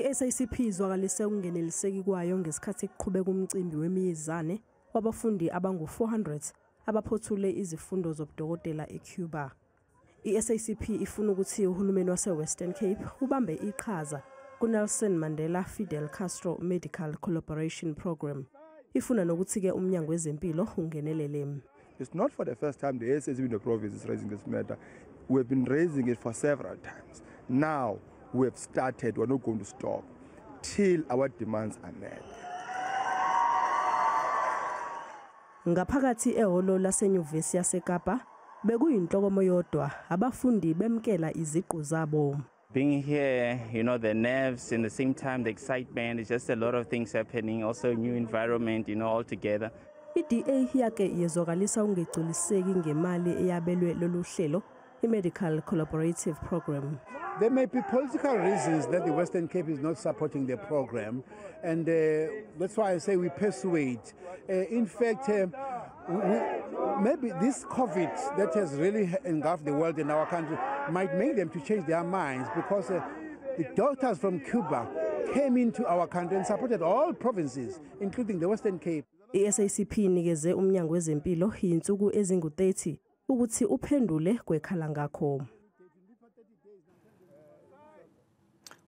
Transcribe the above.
I-SACP izwakalise ukungeneliseki kwayo ngesikhathi kuqhubeka umcimbi wemiyezane wabafundi abangu-400 abaphothule izifundo zobudokotela eCuba. I-SACP ifuna ukuthi uHulumeni wase-Western Cape ubambe iqhaza kuNelson Mandela Fidel Castro Medical Collaboration Program. Ifuna nokuthi-ke umnyango wezempilo ungenelele. It's not for the first time the SACP in the province is raising this matter. We've been raising it for several times. Now we have started, we're not going to stop till our demands are met. Ngaphakathi ehholo lasenyuvesi yaseKapa bekuyinhlokomo yodwa abafundi bemkela iziqu zabo. Being here, the nerves and the same time the excitement, it's just a lot of things happening, also new environment, all together. I-DA yake yezokalisa ungegculiseki ngemali eyabelwe lolu hlelo i-Medical Collaborative Program. There may be political reasons that the Western Cape is not supporting the program, and that's why I say we persuade. In fact, maybe this COVID that has really engulfed the world and our country might make them to change their minds, because the doctors from Cuba came into our country and supported all provinces, including the Western Cape. I-SACP inikeze umnyango wezempilo insuku ezingu-30 ukuthi uphendule kwekhala ngakho.